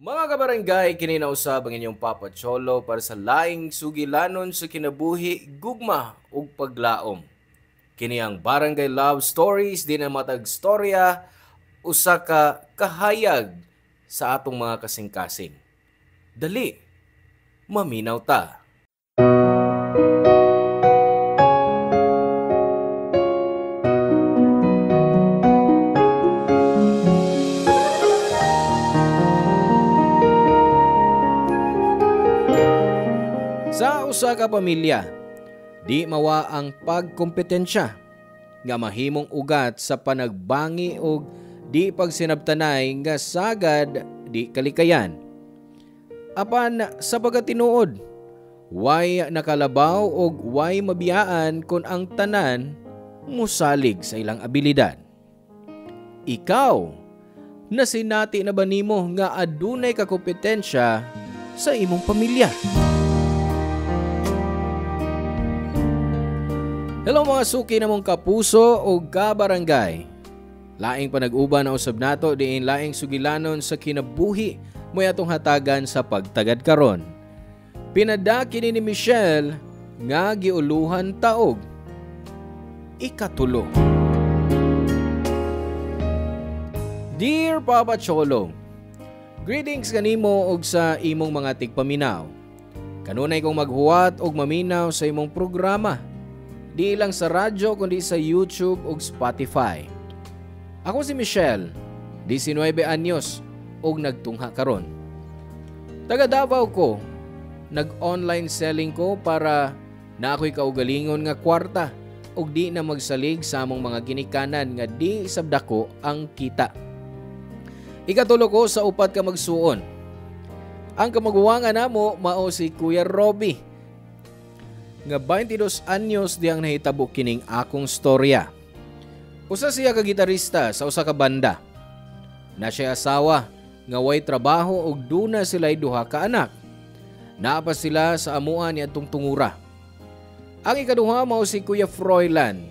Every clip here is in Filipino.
Mga kabarangay, kininausab ang inyong Papa Cholo para sa laing sugilanon sa kinabuhi, gugma ug paglaom. Kini ang Barangay Love Stories, di na matag storya, usa ka kahayag sa atong mga kasing-kasing. Dali, maminaw ta. Sa usa ka pamilya, di mawa ang pagkompetensya nga mahimong ugat sa panagbangi o di pagsinabtanay nga sagad di kalikayan. Apan sa pagatinuod, way nakalabaw o way mabiyaan kung ang tanan musalig sa ilang abilidad. Ikaw, nasinati na ba nimo nga adunay ka kompetensya sa imong pamilya? Hello mga suki namong kapuso o kabarangay. Laing panag-uban na usab nato diin laing sugilanon sa kinabuhi moy atong hatagan sa pagtagad karon. Pinadaki ni Michelle nga giuluhan taog ikatulo. Dear Papa Cholo, greetings kanimo og sa imong mga tigpaminaw. Kanunay kong maghuwat og maminaw sa imong programa. Di lang sa radyo kundi sa YouTube ug Spotify. Ako si Michelle, 19 anyos ug nagtungha karon. Taga Davao ko, nag-online selling ko para na ako'y kaugalingon nga kwarta ug di na magsalig sa among mga ginikanan nga di sabdako ang kita. Ikatulo ko sa upat ka magsuon. Ang kamaguwangan namo mao si Kuya Robbie nga 22 anyos diyang nahitabo kining akong storya. Usa siya ka gitarista sa usa ka banda. Na siya asawa nga way trabaho ug duna sila'y duha ka anak. Naa pa sila sa amuan niadtong tungura. Ang ikaduha mao si Kuya Froilan,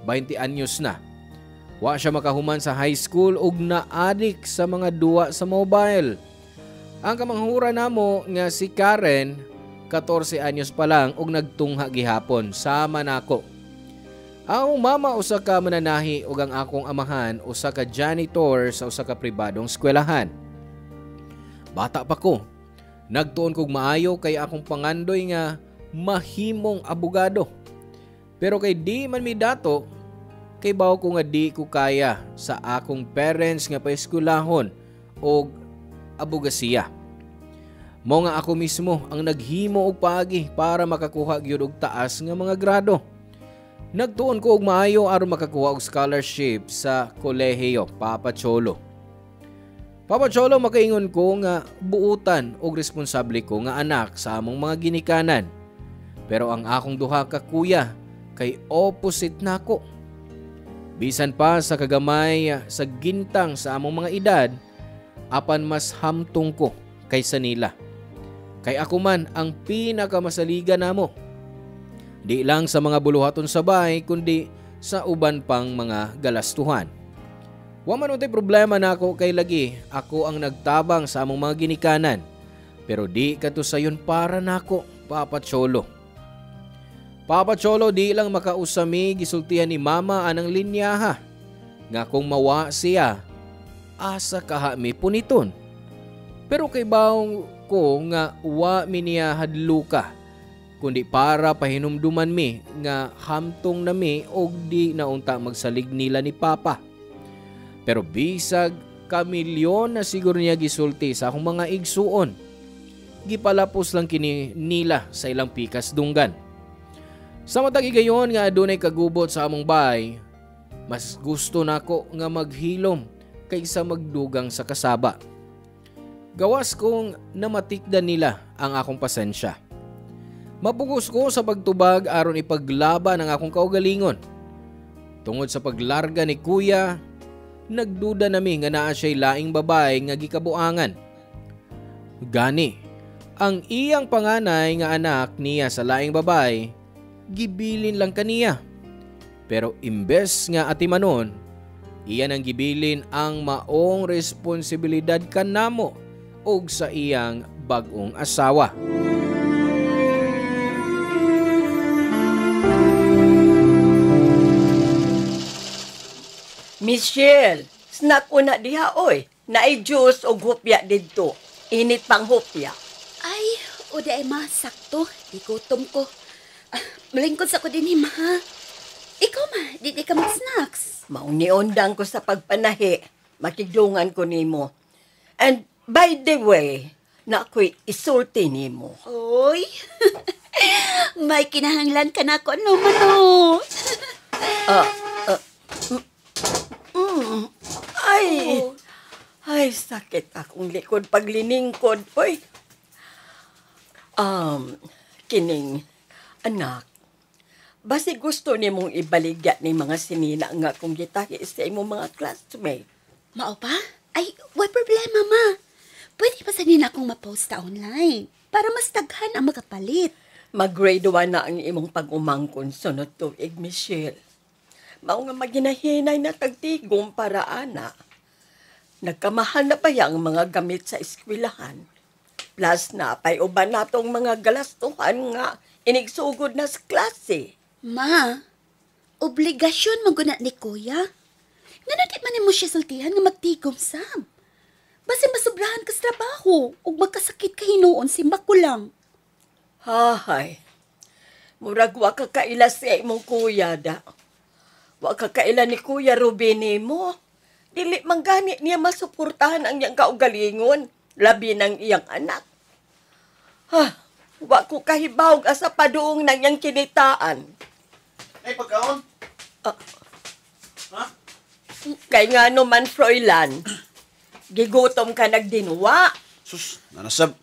20 anyos na. Wa siya makahuman sa high school ug naadik sa mga duwa sa mobile. Ang kamanghura namo nga si Karen, 14 anyos pa lang ug nagtungha gihapon sama nako. Ang mama usa ka mananahi ug ang akong amahan usa ka janitor sa usa ka pribadong eskwelahan. Bata pa ko, nagtuon kog maayo kay akong pangandoy nga mahimong abogado. Pero kay di man mi dato, kay bawo ko nga di ko kaya sa akong parents nga paeskwelahon og abogasiya. Mao nga ako mismo ang naghimo og paagi para makakuha gyud og taas nga mga grado. Nagtuon ko og maayo aron makakuha og scholarship sa kolehiyo Papa Cholo. Papa Cholo, makaingon ko nga buutan og responsable ko nga anak sa among mga ginikanan. Pero ang akong duha ka kuya kay opposite nako. Bisan pa sa kagamay sa gintang sa among mga edad, apan mas hamtong ko kaysa nila. Kay ako man ang pinakamasaligan namo. Di lang sa mga buluhaton sabay kundi sa uban pang mga galastuhan. Wa man untay problema nako kay lagi ako ang nagtabang sa among mga ginikanan. Pero di kadto sayon para nako, Papa Cholo. Papa Cholo, di lang makausami gisultihan ni mama anang linyaha. Nga kung mawa siya, asa kaha mi puniton. Pero kay baong ko nga wa mi niya hadluka, kundi para pahinumduman mi nga hamtong na mi og di naunta magsalig nila ni Papa. Pero bisag kamilyon na siguro niya gisulti sa akong mga igsuon. Gipalapos lang kini nila sa ilang pikas dunggan. Sa matag igayon nga adunay kagubot sa among bay, mas gusto nako nga maghilom kaysa magdugang sa kasaba. Gawas kong namatikdan nila ang akong pasensya. Mapugos ko sa pagtubag aron ipaglaban ang akong kaugalingon. Tungod sa paglarga ni Kuya, nagduda nami nga naa siya'y laing babae nga gikabuangan. Gani, ang iyang panganay nga anak niya sa laing babae, gibilin lang kaniya. Pero imbes nga atimanon, iyan ang gibilin ang maong responsibilidad kanamo og sa iyang bag-ong asawa. Michelle, snack una diha oy. Naay juice o hopya didto. Init pang hopya. Ay, o di ay ma, sakto. Igutom ko. Malingkod sa ko din ma. Ikaw ma, di ka mag-snacks. Mauniondang ko sa pagpanahi. Makidungan ko nimo. And by the way, na ako'y isulti nimo. Oy, may kinahanglan ka na ako naman o. Ay, ay, sakit akong likod pagliningkod. Oy. Kining, anak, basi gusto ni mong ibaligya ni mga sinina nga kung gitahi sa imong mga classmate. Mao pa? Ay, why problema ma. Pwede pa sa nina akong ma-post online para mas daghan ang makapalit. Mag-grade 1 na ang imong pag-umangkon sunod tuig, Michelle. Mao nga maginahinay na tagtigom para ana. Nagkamahal na ba yang mga gamit sa eskwelahan? Plus na pay uban natong mga galastuhan nga inigsugod na sa klase. Ma, obligasyon maguna ni kuya. Nga na di man mo siya saltihan nga magtigom sab. Basi masubrahan ka sa trabaho o magkasakit ka hinuon si makulang. Hahay, murag wa ka kaila sa imong kuya da. Wa ka kaila ni Kuya Rubini mo. Dili man gani niya masuportahan ang iyang kaugalingon, labi ng iyang anak. Wa ko kahibawag asa paduong ng iyang kinitaan. Ay, pagkaon? Ha? Kay nga no man, Froilan, gigutom ka nagdinuwa. Sus, nanasab.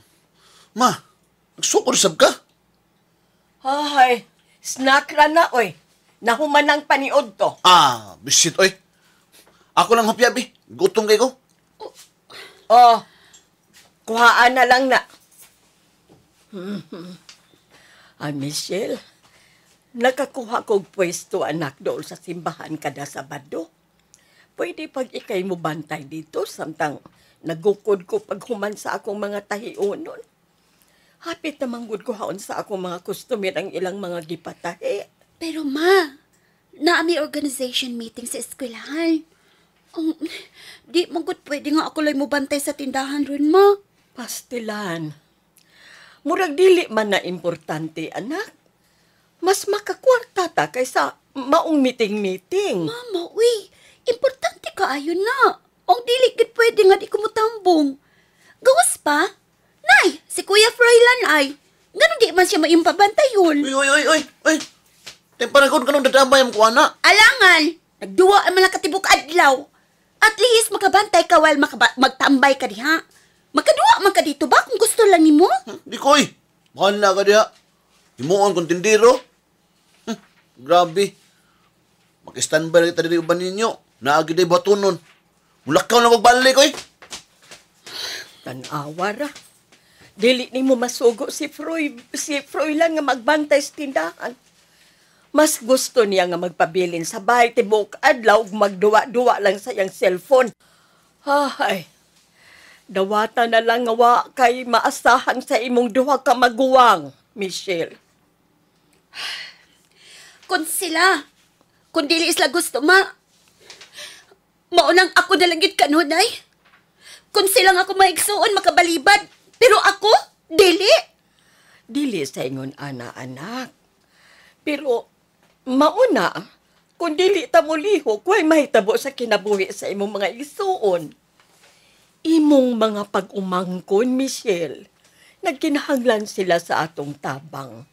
Ma, nagsukor sab ka? Hahay, snack ra na, oy. Nahumanang paniod to. Bisit, oy. Ako lang hopya, bi. Gutom kay ko. Oh, kuhaan na lang na. Michelle, nakakuha kong pwesto anak doon sa simbahan kada Sabado. Pwede pag ikay mo bantay dito, samtang nagukod ko paghuman sa akong mga tahiunon. Hapit na manggod ko haon sa akong mga customer ang ilang mga gipatahi. Pero ma, naami organization meeting sa eskwelahan. Di mo gud pwede nga ako lang mo bantay sa tindahan ron, ma. Pastilan. Murag dili man na importante, anak. Mas makakwarta ta kaysa maong meeting-meeting. Mama, uy, importante ka ayon na. Ang dili gid pwede nga di ko motambong. Gawas pa? Nay, si Kuya Froilan ay. Ganun di man siya maimpabantayon. Uy. Tempanagod ka nung dadamay mo ko, anak. Alangan, nagduwa ang mga katibok adlaw. At least makabantay ka while magtambay ka diha. Magkaduwa man ka dito ba kung gusto lang nimo? Di ko, eh. Bahala ka diha. Himuon kong tindiro. Grabe. Mag-standby na kita dito uban ninyo. Naagi day batunon. Mulakaw na magbalik, oy. Tanawa ra. Dili ni mo masugo si Froilan nga magbantay sa tindahan. Mas gusto niya nga magpabilin sa bahay tibok adlaw ug magduwa-duwa lang sa iyang cellphone. Ay, dawata na lang nga wa kay maasahan sa imong duha ka maguwang, Michelle. Kung dili sila gusto, maunang ako nalagit kanunay. Kung silang ako maigsuon, makabalibad. Pero ako, dili. Dili sa ingon ana-anak. Pero, mauna, kung dili ta mo lihok, huwag mahitabo sa kinabuhi sa imong mga isuon. Imong mga pag-umangkon, Michelle, nagkinahanglan sila sa atong tabang.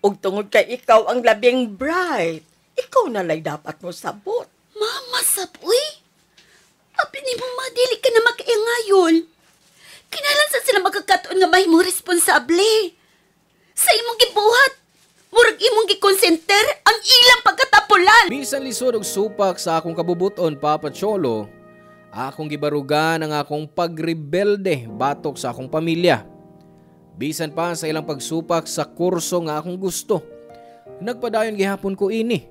Ug tungod kay ikaw ang labing bright, ikaw na lay dapat mo sabot. Mama, saboy. Abi ni mo madili ka na makiingayon. Kinalan sa sila magkakataon nga mahimong responsable. Sa imong gibuhat, murag imong gikonsenter ang ilang pagkatapulan. Bisan lisod og supak sa akong kabubuton, Papa Cholo, akong gibarugan ang akong pagrebelde batok sa akong pamilya. Bisan pa sa ilang pagsupak sa kurso nga akong gusto, nagpadayon gihapon ko ini.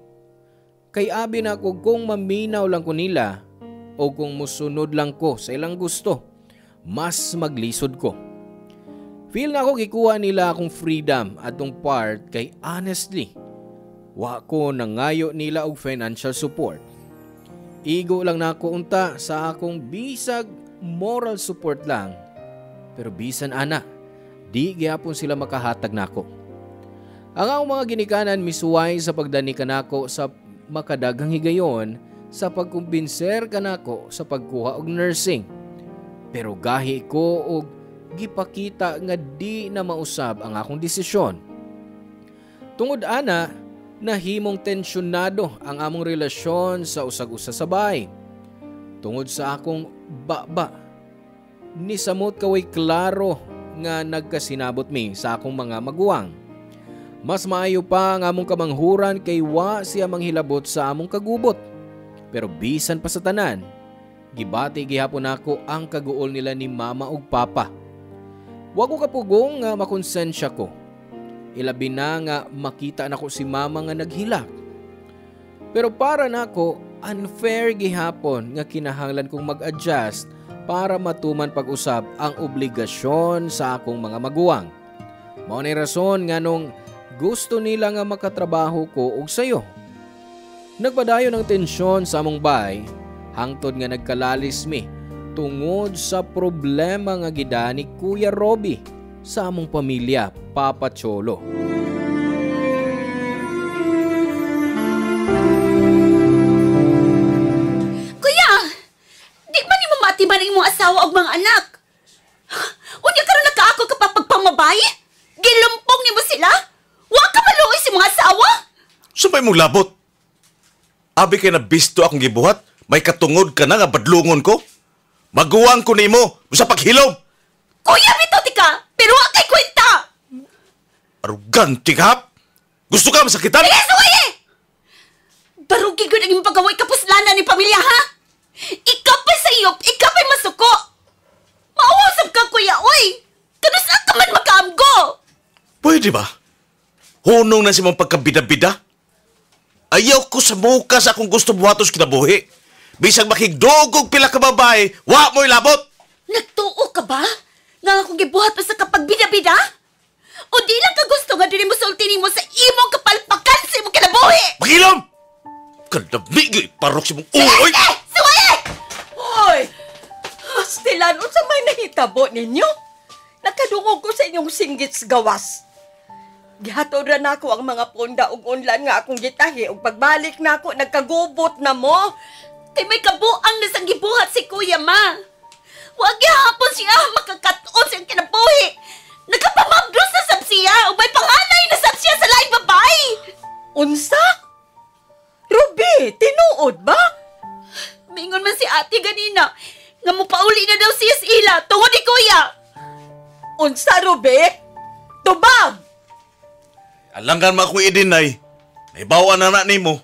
Kay abi na ako kung maminaw lang ko nila o kung musunod lang ko sa ilang gusto, mas maglisod ko. Feel na ako gikuha nila akong freedom atong part kay honestly, wa ko nangayo nila og financial support. Igo lang na ako unta sa akong bisag moral support lang. Pero bisan ana, di gyapon sila makahatag nako. Ang akong mga ginikanan misuway sa pagdani kanako sa makadaghang higayon sa pagkumbinser kanako sa pagkuha og nursing. Pero gahi ko og gipakita nga di na mausab ang akong desisyon. Tungod ana, nahimong tensyonado ang among relasyon sa usag-usa sa bahay. Tungod sa akong baba, nisamot kaway klaro nga nagkasinabot mi sa akong mga maguwang. Mas maayo pa ang among kamanghuran kay wa siya manghilabot sa among kagubot. Pero bisan pa sa tanan, gibati gihapon ako ang kaguol nila ni mama ug papa. Wa ko kapugong nga makonsensya ko. Ilabi na nga makita nako si mama nga naghilak. Pero para nako, unfair gihapon nga kinahanglan kong mag-adjust para matuman pag-usab ang obligasyon sa akong mga maguwang. Mao ni rason nga nung gusto nila nga makatrabaho ko og sayo. Nagpadayon ang tensyon sa among bahay hangtod nga nagkalalis mi tungod sa problema nga gidani Kuya Robbie sa among pamilya, Papa Cholo. Kuya, di ba ni mamatiman ang imong asawa o mga anak? Unya karon nakaako ka pa pagpamabay? Gilumpong ni mo sila? Wa ka maluoy si mga asawa? Sumay mong labot. Abi kay na bisto akong gibuhat, may katungod ka na nga badlungon ko. Maguwang ko nimo sa paghilom. Kuya, bitote ka, pero wa kay kwenta. Arugante ka. Gusto ka masakitan? Sige, suwaye! Barugi ko naging pagaway kapuslanan ni pamilya, ha? Ikaw pa sa iyo, ikaw pa'y masuko. Maawasap ka, kuya, oy! Kanusa ka man makaamgo? Pwede ba? Hunong na si mong pagkabida-bida? Ayaw ko sa muka sa akong gusto buhatos kinabuhi. Bisang makigdogog pila ka babae, wa mo'y labot! Nagtuo ka ba? Nga akong gibuhat pa sa kapag bida-bida? O di lang ka gusto nga din mo sultinin mo sa imong kapalpakan sa imong kinabuhi? Paghilom! Kadamig, parok si mong uloy! Suwaye! Hoy! Pastilan, unsa may nahitabo ninyo? Nakadungog ko sa inyong singgits gawas. Gihatod ra nako ang mga punda ug unlan nga akong gitahi ug pagbalik nako nagkagubot na mo. Kay may kabuang na sang gibuhat si Kuya Ma. Wag gihapon siya makakatuon siyang kinabuhi. Nagkapamabdos na sab siya o may panganay na sab siya sa laing babae. Unsa? Ruby, tinuod ba? Mingon man si ate ganina nga mupauli na daw siya sa ila tungod ni Kuya. Unsa, Ruby? Tubag! Alangan mo ako idinay. Naibawa na na nimo.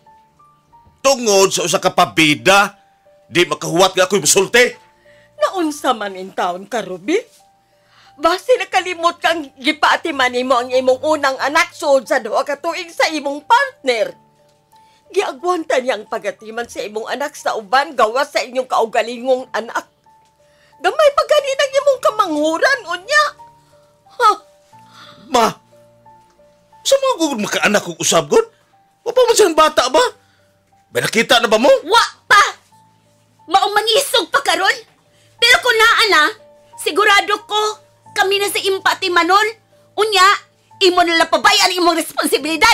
Tungod sa usa ka pabida, di makahuwat nga ako'y musulti. Naunsa man in taon ka, Ruby? Base nakalimot kang gipatiman nimo ang imong unang anak sud sa duha ka tuig sa imong partner. Giagwanta niya ang pagatiman sa imong anak sa uban gawas sa inyong kaugalingong anak. Gamay pa ganin ang imong kamanghuran, unya. Ha? Ma, sa mga gugod makaanak kong usab gud? O pa man siyang bata ba? May nakita na ba mo? Wa pa! Maumangisog pa karon. Pero kung naan na, sigurado ko kami na sa impati manon. Unya, imo na lang pabayan imong responsibilidad.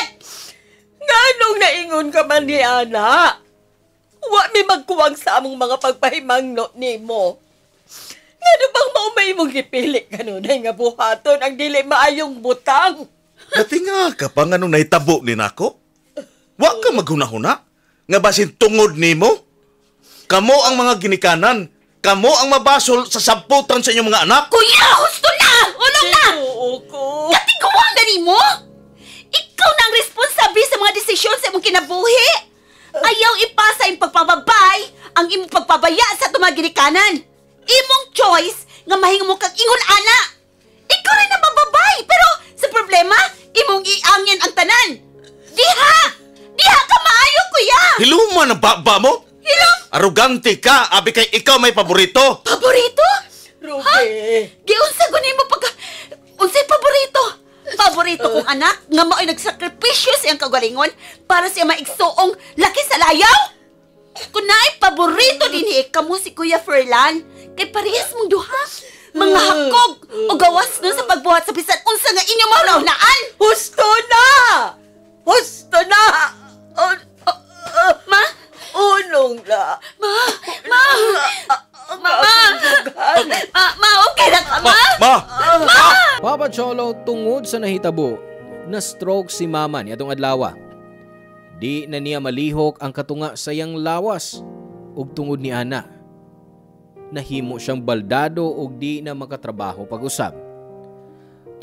Nganong naingon ka man ni Ana? Wa mi magkuwang sa among mga pagpahimangno nimo. Ngano bang maumay mong gipili kanunay nga buhaton ang dili maayong butang? Natinga ka pa nga nung nahitabo ni nako? Wa ka maghuna-huna? Nga basin tungod nimo? Kamo ang mga ginikanan. Kamo ang mabasol sa samputan sa inyong mga anak. Kuya, husto na! Ulong na! Oo ko. Katiguang gani mo? Ikaw na ang responsable sa mga desisyon sa imong kinabuhi. Ayaw ipasa yung pagpababay ang imong pagpabaya sa tumaginikanan. Imong choice nga mahingo mo kang ingon ana. Ikaw rin na mababay, pero sa problema, imong iangin ang tanan. Diha! Diha ka maayo, kuya! Hiluman ang baba mo? Hilom! Arugante ka, abi kay ikaw may paborito. Paborito? Ruby. Giunsa ko nimo pagka unsay paborito? Paborito kong anak nga mao'y nagsakripisyo siyang kagalingon para siya maigsuong laki sa layaw? Kung naay paborito dinhi kamo si Kuya Ferlan, kay parehas mong duha. Mga hakog o gawas nun sa pagbuhat sa bisan unsa nga inyo maunaan. Husto na! Husto na! Ma? Unong na. Ma, okay na ka, ma? Papa Cholo, tungod sa nahitabo, na-stroke si mama ni atong adlaw. Di na niya malihok ang katunga sa iyang lawas ug tungod ni ana. Nahimo siyang baldado ug di na makatrabaho pag-usab.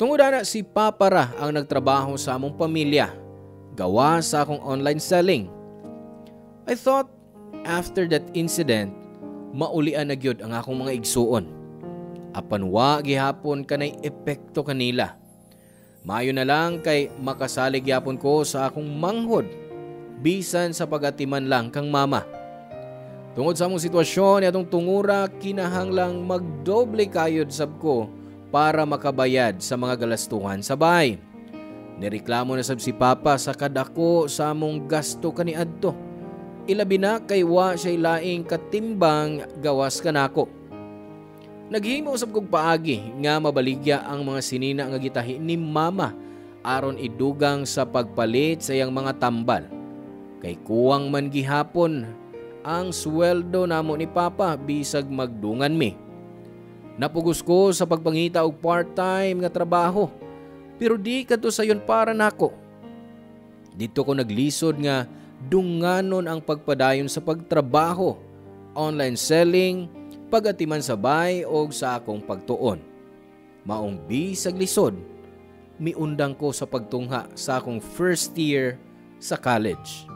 Tungod ana si Papa ra ang nagtrabaho sa among pamilya, gawa sa akong online selling. I thought after that incident, maulian na gyud ang akong mga igsuon. Apan wa gihapon kanay epekto kanila. Mayo na lang kay makasalig yapon ko sa akong manghod, bisan sa pagatiman lang kang mama. Tungod sa among sitwasyon atong tungura, kinahanglang magdoble kayod sab ko para makabayad sa mga galastuhan sa bahay. Nireklamo na sab si Papa sa kadako sa among gasto kaniadto. Ilabi na kay wa siya'y laing katimbang gawas kanako. Naghimo usab kog paagi nga mabaligya ang mga sinina nga gitahi ni mama aron idugang sa pagpalit sa iyang mga tambal. Kay kuwang man gihapon ang sweldo namo ni Papa bisag magdungan mi. Napugos ko sa pagpangita og part-time nga trabaho, pero di kadto sayon para nako. Dito ko naglisod nga dunganon ang pagpadayon sa pagtrabaho, online selling, pagatiman sa bay o sa akong pagtuon. Maong bisag lisod, miundang ko sa pagtungha sa akong first year sa college.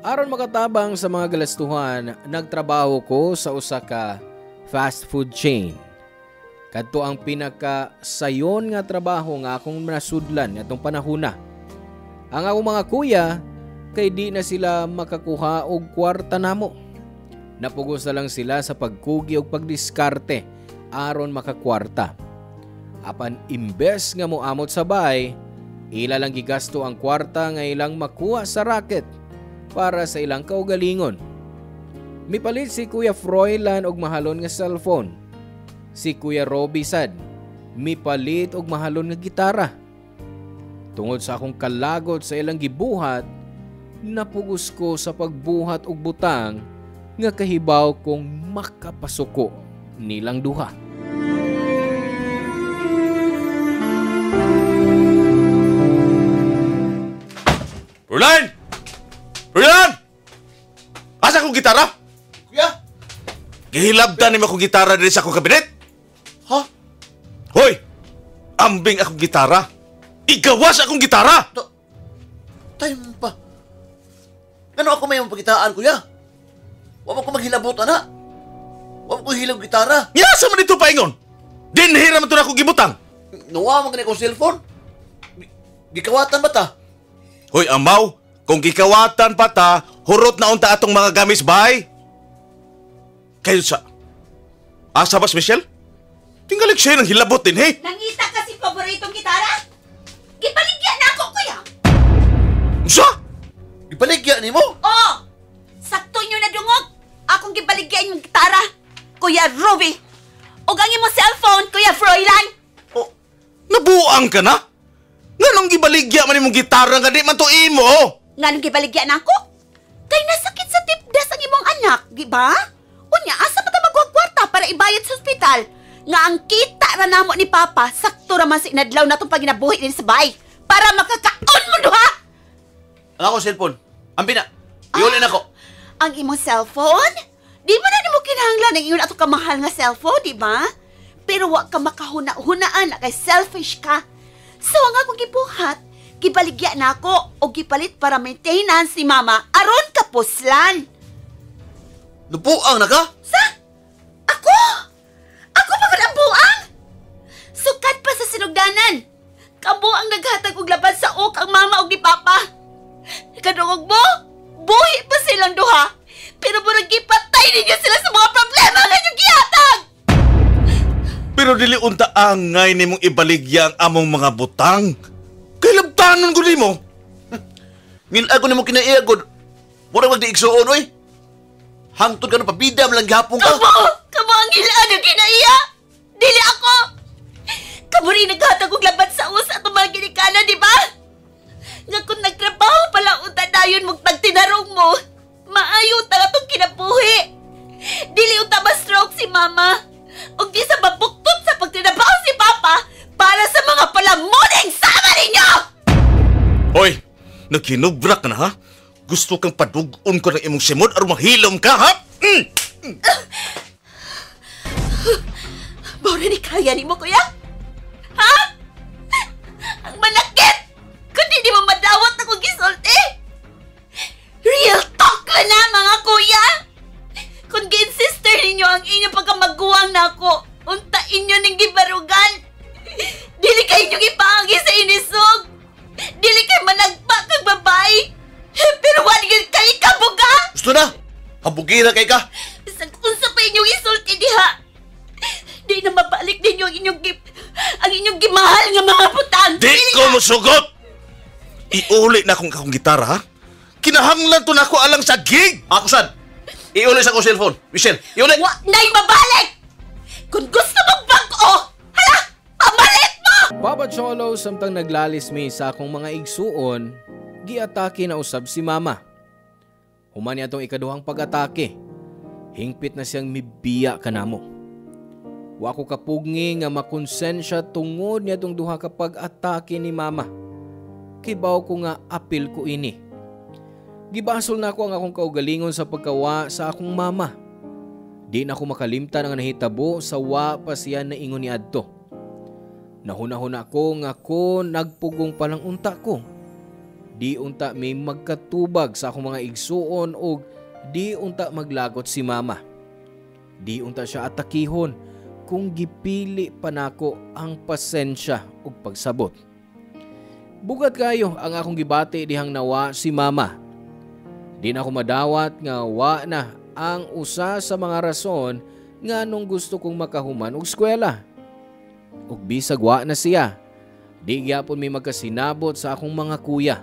Aron makatabang sa mga galastuhan, nagtrabaho ko sa usa ka fast food chain. Kadto ang pinakasayon nga trabaho nga akong nasudlan atong panahona. Ang akong mga kuya, kay di na sila makakuha og kwarta namo. Napugos na lang sila sa pagkugi og pagdiskarte aron makakwarta. Apan imbes nga moamot sa bay, ila lang gigasto ang kwarta nga ilang makuha sa racket para sa ilang kaugalingon. Mipalit si Kuya Froilan og mahalon nga cellphone. Si Kuya Roby sad mipalit og mahalon nga gitara. Tungod sa akong kalagot sa ilang gibuhat, napugos ko sa pagbuhat og butang nga kahibaw kong makapasuko nilang duha. Froilan! Froilan! Asa akong gitara? Kuya? Gihilabdan nimo akong gitara diri sa akong kabinet? Ha? Hoy! Ambing akong gitara! Igawas akong gitara! Time pa. Ano ako may mapagitaan, kuya? Huwag mo ko maghilabot, ana. Huwag ko hilaw gitara. Yasa man ito paingon! Dinhira man ito na akong gibutang! Nawa mo ganit kong cellphone. Gikawatan ba ta? Hoy, amaw! Kung gikawatan pa ta, hurot na unta atong mga gamis bahay. Kayo sa... Asa bas, Michelle? Tingalik siya ng hilabot din, hey! Nangita kasi paboritong gitara? Gipaligyan na ako, kuya! Sa? Ipaligya ni mo? Oo! Sakto nyo na dungog! Akong gibaligyan yung gitara, Kuya Ruby! O ang mo cellphone, Kuya Froilan! Oh, Nabuang ka na? Nga nung gibaligya man imong gitara nga di man to imo! Nga nung gibaligyan ako? Kay nasakit sa tipdas ang imong anak, di ba? Unya, asa pa ta magwagwarta para ibayad sa ospital? Nga ang kita ra namo ni Papa, sakto ra man sa inadlaw na itong paginabuhi din sa bahay para makakaon mo duha! ang akong cellphone. Ambi na. Iulin ako. Ang imong cellphone? Di ba na mo kinahanglan ng iyon ato kamahal nga cellphone, di ba? Pero wa ka makahuna-hunaan na kay selfish ka. So nga kung gibuhat, gibaligya na ako o gipalit para maintenance si Mama aron ka puslan. Napuang na ka? Sa? Ako? Ako pa ang buang? Sukat pa sa sinugdanan. Kamo ang naghatag og laban sa ok ang mama og ni Papa. Kadungog mo, buhi pa silang duha. Pero murag gipatay ninyo sila sa mga problema nga yung gihatag. Pero dili unta angay nimong ibaligya ang among mga butang. Kay labtanon ko nimo. Ngilago nimo kinaiagod. Mura wag di igsuon oy. Hangtod ka ng pabida lang gihapon ka. Kamo ang ilaan ang kinaiya! Dili ako! Kamo rin naghatag og labat sa usa atong mga ginikanan, di ba? Nga kung nagtrabaho pala unta dayon mong tagtinarong mo, maayo ta atong kinabuhi. Dili unta ma-stroke si mama. O di sa mabuktot sa pagtinabaho si papa para sa mga palamuning sama ninyo! Hoy, nagkinubra ka na ha? Gusto kang padugon ko ng imong simod aron mahilom ka ha? Bora ni kaya ni mo, kuya? Ha? Ang manakit! Kundi di mo madawat akong gisulti! Real talk lang na, mga kuya! Kung gi-insister ninyo ang inyong pagkamaguwang na ako, unta inyo ning gibarugan! Dili kayo inyong ipaagi sa inisog! Dili kayo managpa kag babae! Pero wala kayo kabuga! Gusto na. Habugira kay ka. Bisan unsa pa inyong isulti diha! Di na mabalik ninyo ang inyong gimahal nga mga butang! Di ko musugot! Iuli na akong gitara ha? Kinahanglan to na ako alang sa gig! Ako sad. Iuli sa ko cellphone. Michelle, iuli. Wa na'y mabalik! Kung gusto mong bag-o, hala! Pabalik mo! Papa Cholo samtang naglalismi sa akong mga igsuon, giatake na usab si mama. Human niya itong ikaduhang pag-atake. Hingpit na siyang mibiya kanamo. Wa ko kapugni nga makonsensya tungod niya itong duha ka pag-atake ni mama. Kibaw ko nga apil ko ini. Gibasol na ako ang akong kaugalingon sa pagkawa sa akong mama. Di na ako makalimtan ang nahitabo sa wa pa siya na ingon ni adto. Nahuna-huna ko nga ko nagpugong palang unta ko. Di unta may magkatubag sa akong mga igsuon o di unta maglagot si mama. Di unta siya atakihon kung gipili pa nako ang pasensya ug pagsabot. Bugat kayo ang akong gibati dihang nawa si mama. Di na ako madawat nga wa na ang usa sa mga rason nga nung gusto kong makahuman og eskwela. Ug bisag wa na siya, di gyapon may magkasinabot sa akong mga kuya.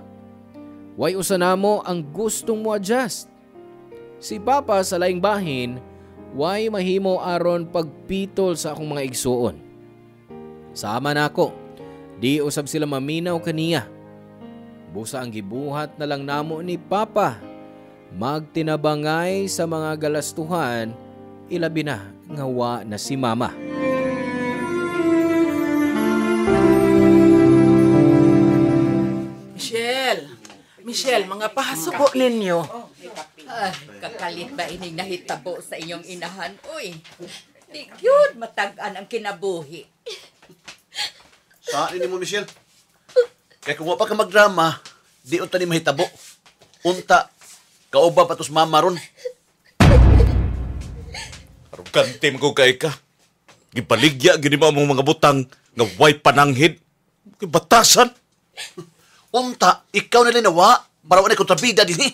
Way usa namo ang gustong mo adjust. Si Papa sa laing bahin, way mahimo aron pagpitol sa akong mga igsuon. Sama nako, di usab sila maminaw kaniya. Busa ang gibuhat na lang namo ni Papa. Magtinabangay sa mga galastuhan, ilabi na nga wa na si mama. Michelle, mga pahasuko ninyo. Ay, kakalit ba ining nahitabo sa inyong inahan, uy? Di yun matag-an ang kinabuhi. Saan ni mo, Michelle? Kaya kung wa pa ka magdrama, di unta ni mahitabo. Unta, kauba patos mama ron. Arugante mo ko kay ka. Gipaligya, gini mo ang mga butang nga way pananghid. Batasan. Unta, ikaw na linawa para wala kontrabida din eh.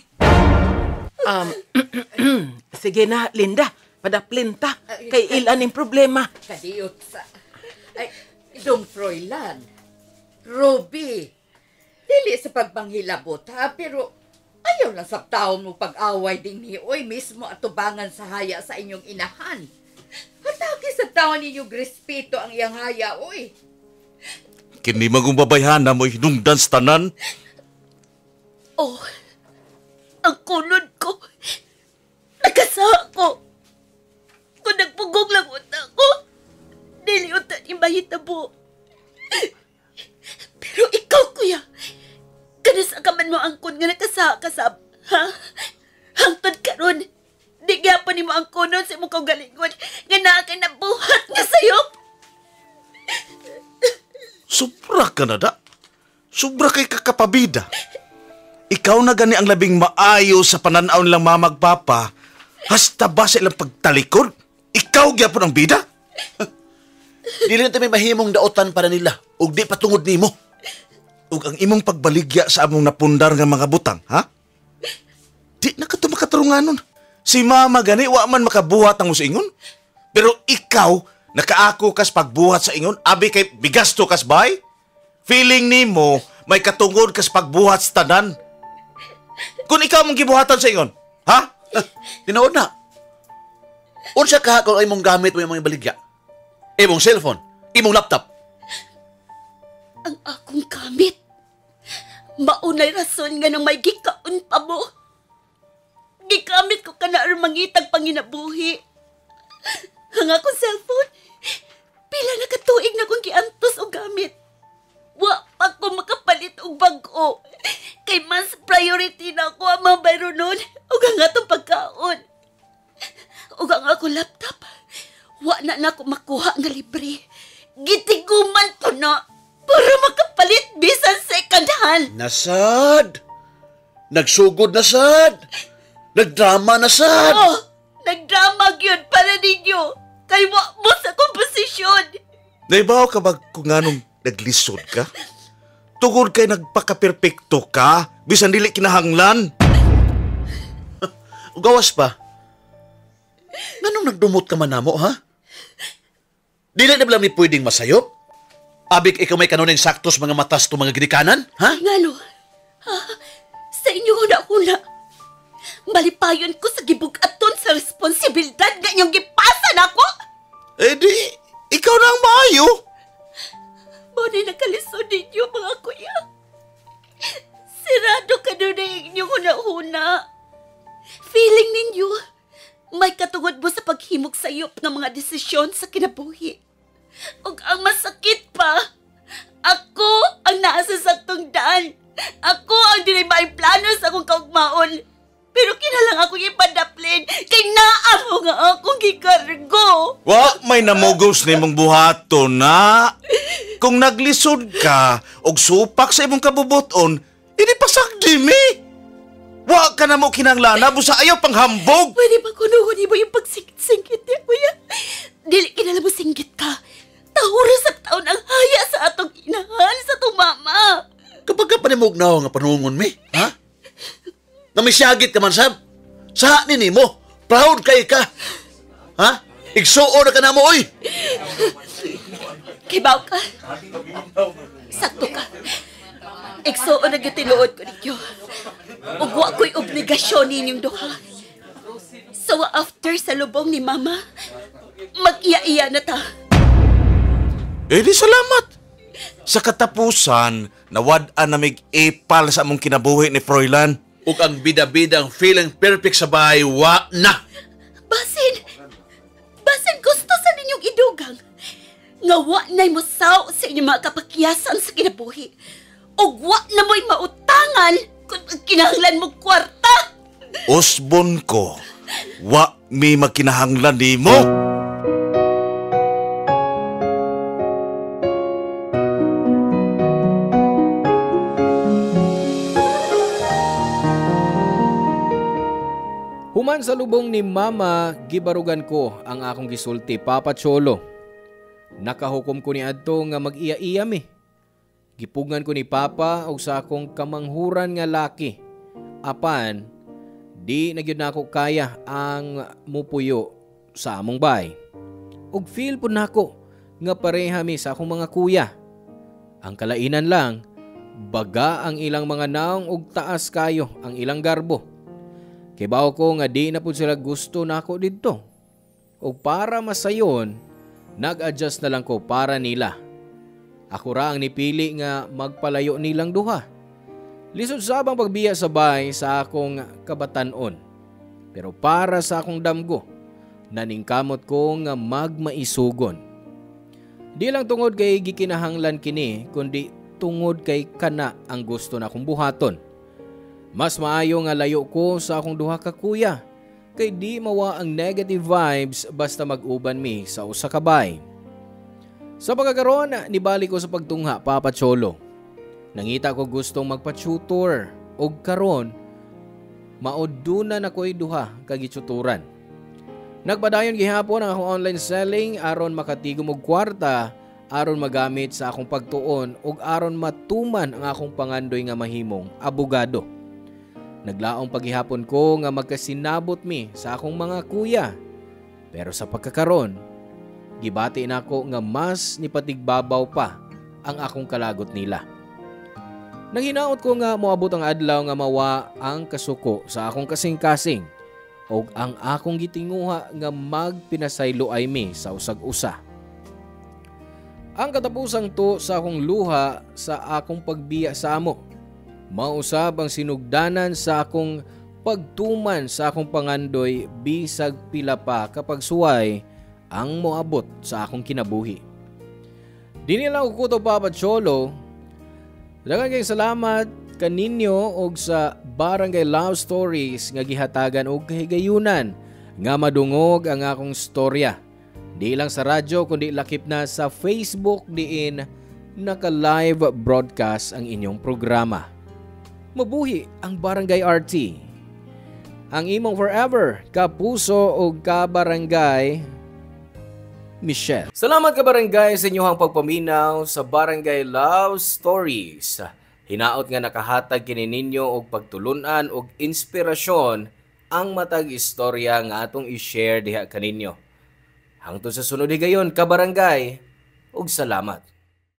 Sige na, Linda. Padaplinta. Kay ilan ang problema. Kadiyot sa... Ay, Dong Froilan. Ruby. Dili sa pagbanghilabot ha, pero ayaw lang sa taon mo pag-away din ni Oy mismo atubangan sa haya sa inyong inahan. Hataki sa taon ninyo Grispito ang iyang haya, Oy. Kini magong babayhan na mo hinungdan sa tanan. Oh, ang kunod ko. Nagkasa ko. Kung nagpugong lang unta ko, dili unta ni mahitabo. Pero ikaw, kuya, kanasa ka man mo angkon nga nakasa ka sa... Ha? Hangtod ka ron. Di gyapon ni mo angkonon sa imong kaugalingon nga naa kay nabuhat nga sayop. Sobra ka na da. Sobra kay kakapabida. Ikaw na gani ang labing maayo sa pananaw nilang mamagpapa. Hasta ba sa ilang pagtalikod? Ikaw gyapon ang bida? Dili na may mahimong daotan para nila. Ug di patungod nimo. Ug ang imong pagbaligya sa among napundar nga mga butang, ha? Di na ka makatarunganon. Si mama gani, wa man makabuhat ang musingon. Pero ikaw, Nakaako kas pagbuhat sa ingon, abi kay bigas to kas bay? Feeling nimo may katungod kas pagbuhat sa tanan. Kung ikaw mong gibuhatan sa ingon, ha? Tinood na. Unsa ka kung imong gamit mo yung mga baligya? Imong cellphone, imong laptop. Ang akong gamit. Maunay rason nga nang may gikaon pa mo. Gigamit ko ka na aron mangitag panginabuhi. Ang akong cellphone, pila na katuig na kong giantos o gamit. Wa pa ko makapalit og bag-o. Kay mas priority na ako ang mga bayro nun ug ang atong pagkaon. Ug ang akong laptop, wa na ako makuha nga libre. Gitiguman ko na para makapalit bisan second hand. Nasad. Nagsugod na sad. Nagdrama na sad. Oh, nagdrama yun para ninyo. Kay wa mo sa komposisyon. Naibaw ka ba kung anong naglisod ka? Tugod kay nagpaka-perpekto ka, bisan dili kinahanglan. Gawas pa. Nganong nagdumot ka man namo, ha? Dili na lang ni pwedeng masayop? Abik ikaw may kanuning saktos mga matas to mga ginikanan, ha? Ngano? Ha? Sa inyo huna-huna. Malipayon ko sa gibug-aton sa responsibilidad nga inyong gipasan ako. Eh di, ikaw na ang maayo. Muna nakalisod ninyo mga kuya. Sirado ka doon na inyong huna-huna. Feeling ninyo, may katungod mo sa paghimog sayop ng mga desisyon sa kinabuhi. Ug ang masakit pa, ako ang naasa sa saktong daan. Ako ang dinay plano sa akong kaugmaon. Pero kinalang ako ipadaplin kay naamo nga akong gikargo. Wa may namugos ni mong buhaton na. Kung naglisod ka og supak sa imong kabubuton, ini pasagdi mi. Wa ka na mo kinanglana busa ayaw pang hambog. Pwede ba kunuhon mo yung pagsingit-singit niya, kuya? Dili kinala mo singgit ka. Tahura sa taon ang haya sa atong inahan sa atong mama. Kapag ka panimugnaw nga panungon mi, ha? Namisyagit ka man, Sab. Sa nini mo, proud kay ka. Ha? Igsuo na ka na mo, oy. Kibaw ka. Sakto ka. Igsuo na gitinuod ko ninyo. Ug wa ko'y obligasyon ninyong duha. So after sa lubong ni mama, mag-iya-iya na ta. Eh di salamat. Sa katapusan, nawad-an na mig epal sa among kinabuhi ni Froilan. Ug ang bida-bidang feeling perfect sa bahay, wa na. Basin gusto sa ninyong idugang. Nga wa na'y mosaw sa inyong mga kapakyasan sa kinabuhi. O wa na mo'y mautangan kung kinahanglan mo kwarta. Usbon ko, wa mi magkinahanglan ni mo. Human sa lubong ni Mama, gibarugan ko ang akong gisulti, Papa Cholo. Nakahukom ko ni adto nga mag-iya-iya mi. Gipugngan ko ni Papa og sa akong kamanghuran nga laki. Apan, di na gyud nako kaya ang mupuyo sa among bay. Ug feel po nako nga pareha mi sa akong mga kuya. Ang kalainan lang, baga ang ilang mga naong ug taas kayo ang ilang garbo. Kibaw ko nga di na po sila gusto na ako dito. O para masayon, nag-adjust na lang ko para nila. Ako ra ang nipili nga magpalayo nilang duha. Lisod sabang pagbiya sa bay sa akong kabatanon. Pero para sa akong damgo, naningkamot ko nga magmaisugon. Di lang tungod kay gikinahanglan kini, kundi tungod kay kana ang gusto na akong buhaton. Mas maayo nga layo ko sa akong duha ka kuya, kay di mawa ang negative vibes basta mag-uban mi sa usa ka bay. Sa pagkakaroon, nibali ko sa pagtungha, Papa Cholo. Nangita ko gustong magpa-tutor, og karon, maudunan ako'y duha kagituturan. Nagpadayon gihapon ang akong online selling aron makatigom og kwarta, aron magamit sa akong pagtuon, og aron matuman ang akong pangandoy nga mahimong abogado. Naglaong paghihapon ko nga magkasinabot mi sa akong mga kuya. Pero sa pagkakaron, gibati nako nga mas nipatigbabaw pa ang akong kalagot nila. Nang hinaot ko nga moabot ang adlaw nga mawa ang kasuko sa akong kasing-kasing og ang akong gitinguha nga magpinasaylo ay mi sa usag-usa. Ang katapusang to sa akong luha sa akong pagbiya sa amo, mausab ang sinugdanan sa akong pagtuman sa akong pangandoy bisag pila pa kapag suway ang moabot sa akong kinabuhi. Di nila ko to Papa Cholo. Daghang kayong salamat kaninyo og sa Barangay Love Stories nga gihatagan og kahigayunan nga madungog ang akong storya. Di lang sa radyo kundi lakip na sa Facebook diin naka-live broadcast ang inyong programa. Mabuhi ang Barangay RT. Ang imong forever kapuso og kabarangay Michelle. Salamat ka barangay sa inyong pagpaminaw sa Barangay Love Stories. Hinaot nga nakahatag kini ninyo og pagtulunan og inspirasyon ang matag istorya nga atong i-share diha kaninyo. Hangtod sa sunod higayon ka barangay ug salamat.